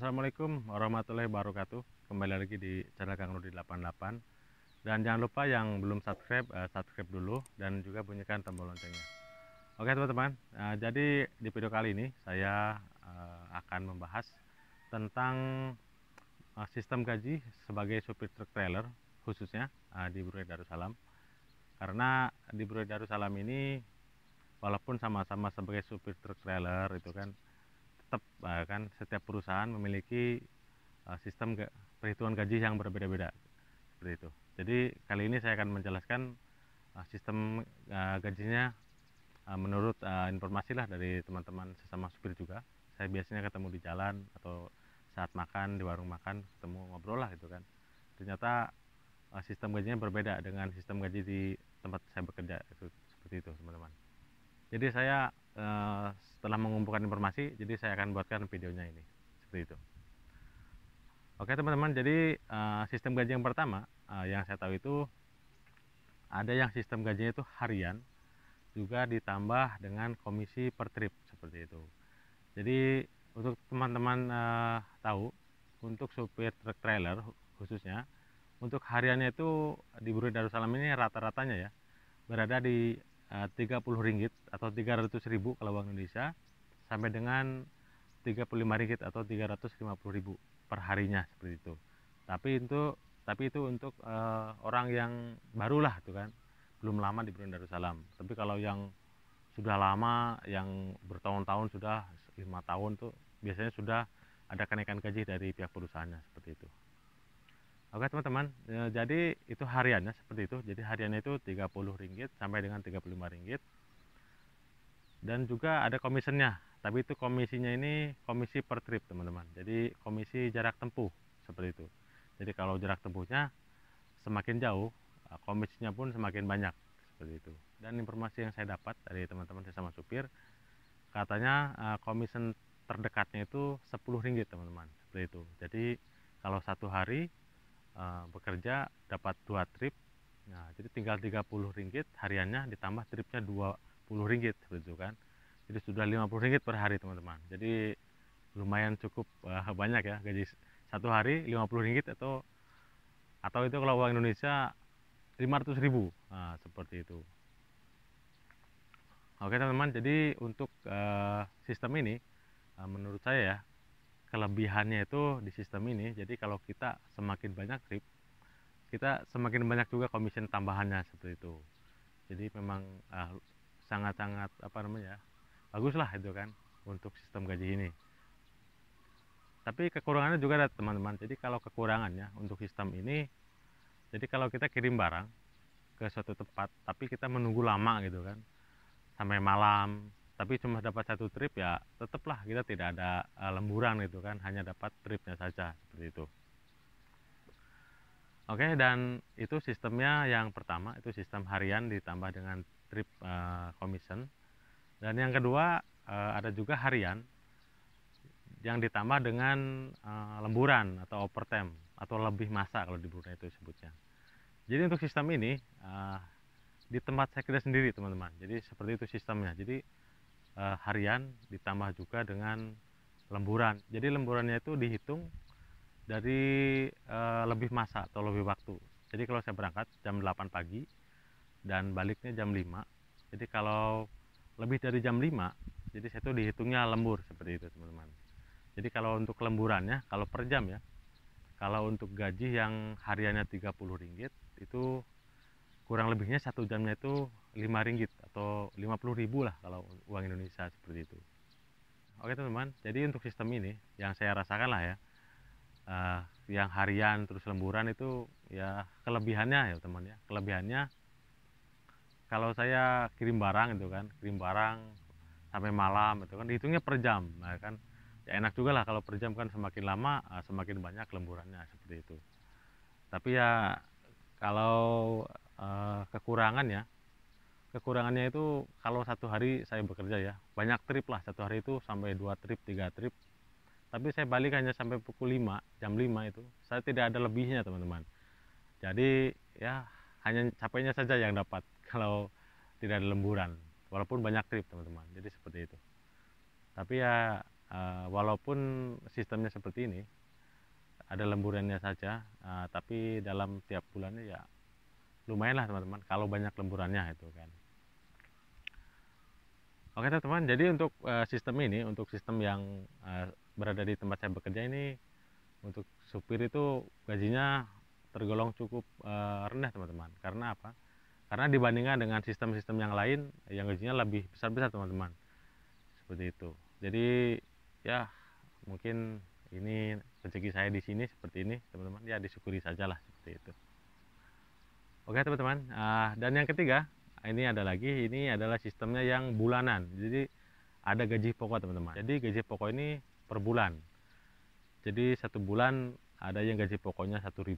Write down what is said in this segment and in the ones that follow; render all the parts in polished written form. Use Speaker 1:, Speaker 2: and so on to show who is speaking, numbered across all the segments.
Speaker 1: Assalamualaikum warahmatullahi wabarakatuh. Kembali lagi di channel Kang Rudi 88. Dan jangan lupa yang belum subscribe, subscribe dulu dan juga bunyikan tombol loncengnya. Oke teman-teman, jadi di video kali ini saya akan membahas tentang sistem gaji sebagai supir truk trailer, khususnya di Brunei Darussalam. Karena di Brunei Darussalam ini walaupun sama-sama sebagai supir truk trailer itu kan tetap kan setiap perusahaan memiliki sistem perhitungan gaji yang berbeda-beda seperti itu. Jadi kali ini saya akan menjelaskan sistem gajinya menurut informasi lah dari teman-teman sesama supir juga. Saya biasanya ketemu di jalan atau saat makan di warung makan, ketemu ngobrol lah gitu kan. Ternyata sistem gajinya berbeda dengan sistem gaji di tempat saya bekerja, itu seperti itu teman-teman. Jadi saya setelah mengumpulkan informasi, jadi saya akan buatkan videonya ini seperti itu. Oke teman-teman, jadi sistem gaji yang pertama yang saya tahu itu ada yang sistem gajinya itu harian, juga ditambah dengan komisi per trip seperti itu. Jadi untuk teman-teman tahu, untuk supir truk trailer khususnya, untuk hariannya itu di Brunei Darussalam ini rata-ratanya ya berada di Rp30 atau 300.000 kalau uang Indonesia, sampai dengan Rp35 atau 350.000 per harinya seperti itu. Tapi itu untuk orang yang barulah itu kan, belum lama di Brunei Darussalam. Tapi kalau yang sudah lama, yang bertahun-tahun, sudah 5 tahun tuh biasanya sudah ada kenaikan gaji dari pihak perusahaannya seperti itu. Oke teman-teman, jadi itu hariannya seperti itu. Jadi hariannya itu Rp30 sampai dengan Rp35. Dan juga ada komisionnya, tapi itu komisinya ini komisi per trip teman-teman. Jadi komisi jarak tempuh seperti itu. Jadi kalau jarak tempuhnya semakin jauh, komisinya pun semakin banyak seperti itu. Dan informasi yang saya dapat dari teman-teman sesama supir, katanya komisen terdekatnya itu Rp10 teman-teman, seperti itu. Jadi kalau satu hari bekerja dapat 2 trip, nah jadi tinggal Rp30 hariannya, ditambah tripnya Rp20 seperti itu kan. Jadi sudah Rp50 per hari teman-teman. Jadi lumayan cukup banyak ya, gaji satu hari Rp50 atau itu kalau uang Indonesia 500.000. Nah, seperti itu. Oke teman-teman, jadi untuk sistem ini menurut saya ya, kelebihannya itu di sistem ini, jadi kalau kita semakin banyak trip, kita semakin banyak juga komisen tambahannya seperti itu. Jadi memang sangat-sangat bagus lah itu kan untuk sistem gaji ini. Tapi kekurangannya juga ada teman-teman. Jadi kalau kekurangannya untuk sistem ini, jadi kalau kita kirim barang ke suatu tempat tapi kita menunggu lama gitu kan, sampai malam, tapi cuma dapat satu trip, ya tetaplah kita tidak ada lemburan gitu kan, hanya dapat tripnya saja seperti itu. Oke, dan itu sistemnya yang pertama, itu sistem harian ditambah dengan trip commission. Dan yang kedua ada juga harian yang ditambah dengan lemburan atau overtime atau lebih masa kalau di Brunei itu sebutnya. Jadi untuk sistem ini di tempat saya kerja sendiri teman-teman, jadi seperti itu sistemnya. Jadi harian ditambah juga dengan lemburan. Jadi lemburannya itu dihitung dari lebih masa atau lebih waktu. Jadi kalau saya berangkat jam 8 pagi dan baliknya jam 5, jadi kalau lebih dari jam 5, jadi saya itu dihitungnya lembur seperti itu teman-teman. Jadi kalau untuk lemburannya, kalau per jam ya, kalau untuk gaji yang hariannya Rp30 itu kurang lebihnya satu jamnya itu Rp5 atau 50.000 lah kalau uang Indonesia seperti itu. Oke teman-teman, jadi untuk sistem ini yang saya rasakan lah ya, yang harian terus lemburan itu ya kelebihannya ya teman ya. Kelebihannya kalau saya kirim barang itu kan, kirim barang sampai malam itu kan dihitungnya per jam. Nah kan ya enak juga lah kalau per jam kan, semakin lama semakin banyak lemburannya seperti itu. Tapi ya kalau kekurangannya itu kalau satu hari saya bekerja ya banyak trip lah, satu hari itu sampai 2 trip 3 trip, tapi saya balik hanya sampai pukul 5, jam 5 itu saya tidak ada lebihnya teman-teman. Jadi ya hanya capeknya saja yang dapat kalau tidak ada lemburan, walaupun banyak trip teman-teman. Jadi seperti itu. Tapi ya walaupun sistemnya seperti ini, ada lemburannya saja, tapi dalam tiap bulannya ya lumayan lah teman-teman kalau banyak lemburannya itu kan. Oke teman-teman, jadi untuk sistem ini, untuk sistem yang berada di tempat saya bekerja ini, untuk supir itu gajinya tergolong cukup rendah teman-teman. Karena apa? Karena dibandingkan dengan sistem-sistem yang lain yang gajinya lebih besar-besar teman-teman, seperti itu. Jadi ya mungkin ini rezeki saya di sini seperti ini teman-teman, ya disyukuri sajalah seperti itu. Oke teman-teman, dan yang ketiga ini adalah sistemnya yang bulanan. Jadi ada gaji pokok teman-teman. Jadi gaji pokok ini per bulan. Jadi satu bulan ada yang gaji pokoknya 1.000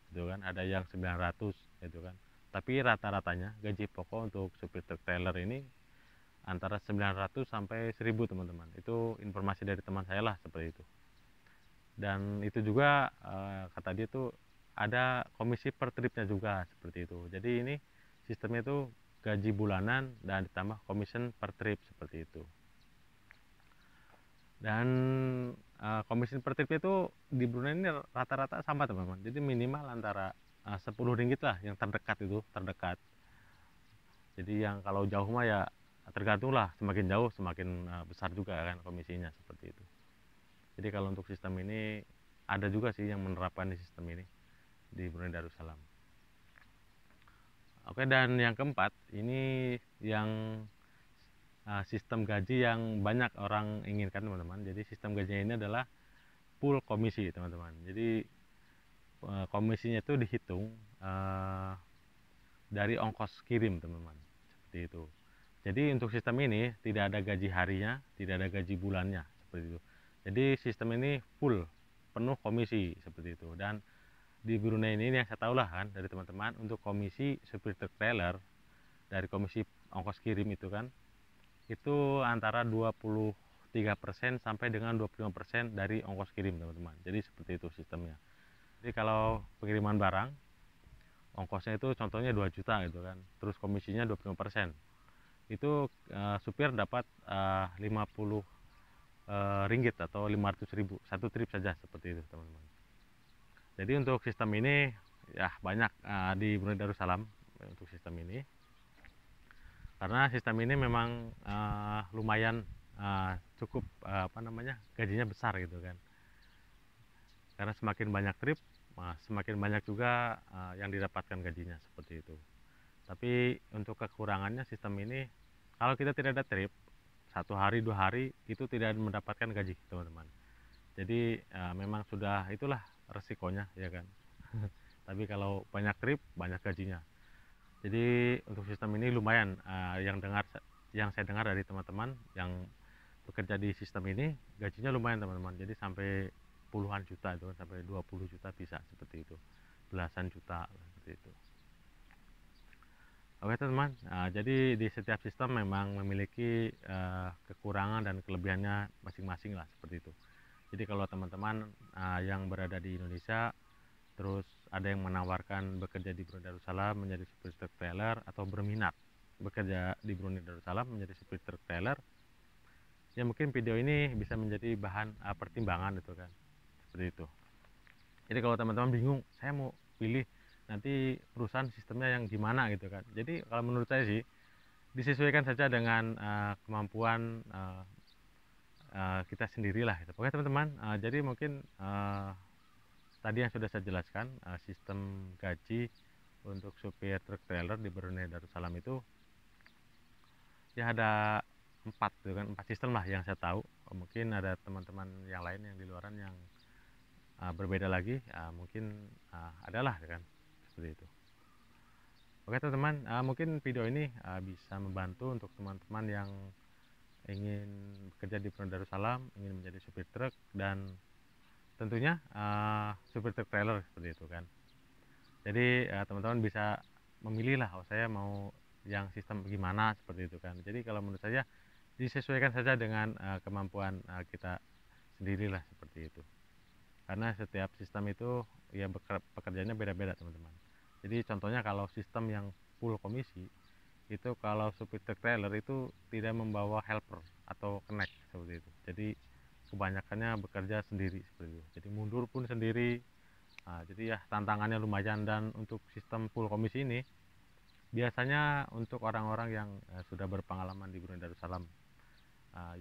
Speaker 1: gitu kan, ada yang 900 gitu kan. Tapi rata-ratanya gaji pokok untuk supir truk trailer ini antara 900 sampai 1.000 teman-teman. Itu informasi dari teman saya lah seperti itu. Dan itu juga kata dia tuh ada komisi per tripnya juga seperti itu. Jadi ini sistemnya itu gaji bulanan dan ditambah komisen per trip seperti itu. Dan komisen per trip itu di Brunei ini rata-rata sama teman-teman. Jadi minimal antara 10 ringgit lah yang terdekat itu, terdekat. Jadi yang kalau jauh mah ya tergantung lah, semakin jauh semakin besar juga kan komisinya seperti itu. Jadi kalau untuk sistem ini ada juga sih yang menerapkan di sistem ini di Brunei Darussalam. Oke, dan yang keempat ini yang sistem gaji yang banyak orang inginkan teman-teman. Jadi sistem gajinya ini adalah full komisi teman-teman. Jadi komisinya itu dihitung dari ongkos kirim teman-teman, seperti itu. Jadi untuk sistem ini tidak ada gaji harinya, tidak ada gaji bulannya seperti itu. Jadi sistem ini full penuh komisi seperti itu. Dan di Brunei ini yang saya tahu lah kan dari teman-teman, untuk komisi supir truk trailer dari komisi ongkos kirim itu kan itu antara 23% sampai dengan 25% dari ongkos kirim teman-teman. Jadi seperti itu sistemnya. Jadi kalau pengiriman barang ongkosnya itu contohnya 2 juta gitu kan, terus komisinya 25%, itu supir dapat 50 ringgit atau 500.000 satu trip saja seperti itu teman-teman. Jadi untuk sistem ini ya banyak di Brunei Darussalam untuk sistem ini, karena sistem ini memang lumayan cukup gajinya besar gitu kan, karena semakin banyak trip semakin banyak juga yang didapatkan gajinya seperti itu. Tapi untuk kekurangannya sistem ini, kalau kita tidak ada trip 1 hari 2 hari itu tidak mendapatkan gaji teman-teman. Jadi memang sudah itulah resikonya ya kan. Tapi kalau banyak trip banyak gajinya. Jadi untuk sistem ini lumayan, yang saya dengar dari teman-teman yang bekerja di sistem ini gajinya lumayan teman-teman. Jadi sampai puluhan juta itu, sampai 20 juta bisa seperti itu, belasan juta seperti itu. Oke teman-teman, jadi di setiap sistem memang memiliki kekurangan dan kelebihannya masing-masing lah seperti itu. Jadi kalau teman-teman yang berada di Indonesia terus ada yang menawarkan bekerja di Brunei Darussalam menjadi supir truk trailer, atau berminat bekerja di Brunei Darussalam menjadi supir truk trailer, ya mungkin video ini bisa menjadi bahan pertimbangan itu kan, seperti itu. Jadi kalau teman-teman bingung saya mau pilih nanti perusahaan sistemnya yang gimana gitu kan, jadi kalau menurut saya sih disesuaikan saja dengan kemampuan kita sendirilah gitu. Oke teman-teman, jadi mungkin tadi yang sudah saya jelaskan sistem gaji untuk supir truk trailer di Brunei Darussalam itu ya ada 4 gitu kan, 4 sistem lah yang saya tahu. Mungkin ada teman-teman yang lain yang di luaran yang berbeda lagi, mungkin adalah kan seperti itu. Oke teman-teman, mungkin video ini bisa membantu untuk teman-teman yang ingin bekerja di Brunei Darussalam, ingin menjadi supir truk, dan tentunya supir truk trailer seperti itu kan. Jadi teman-teman bisa memilih lah, oh saya mau yang sistem gimana seperti itu kan. Jadi kalau menurut saya disesuaikan saja dengan kemampuan kita sendirilah seperti itu. Karena setiap sistem itu ya pekerjaannya beda-beda teman-teman. Jadi contohnya kalau sistem yang full komisi itu, kalau supir truk trailer itu tidak membawa helper atau connect seperti itu. Jadi kebanyakannya bekerja sendiri seperti itu. Jadi mundur pun sendiri. Jadi ya tantangannya lumayan, dan untuk sistem full komisi ini biasanya untuk orang-orang yang sudah berpengalaman di Brunei Darussalam,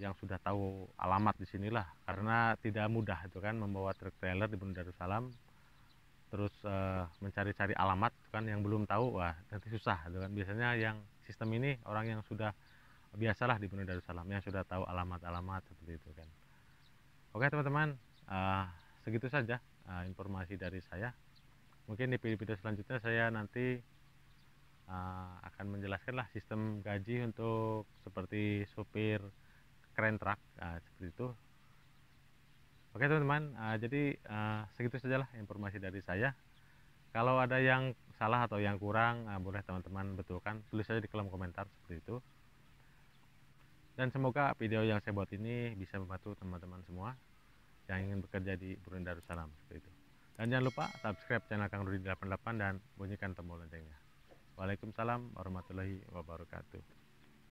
Speaker 1: yang sudah tahu alamat di sinilah, karena tidak mudah itu kan membawa truk trailer di Brunei Darussalam terus mencari-cari alamat itu kan, yang belum tahu wah nanti susah itu kan. Biasanya yang sistem ini orang yang sudah biasalah di Brunei Darussalam, yang sudah tahu alamat-alamat seperti itu kan. Oke teman-teman, segitu saja informasi dari saya. Mungkin di video selanjutnya saya nanti akan menjelaskanlah sistem gaji untuk seperti supir keren truk, seperti itu. Oke teman-teman, jadi segitu sajalah informasi dari saya. Kalau ada yang salah atau yang kurang, boleh teman-teman betulkan, tulis saja di kolom komentar seperti itu. Dan semoga video yang saya buat ini bisa membantu teman-teman semua yang ingin bekerja di Brunei Darussalam seperti itu. Dan jangan lupa subscribe channel Kang Rudi 88 dan bunyikan tombol loncengnya. Waalaikumsalam warahmatullahi wabarakatuh.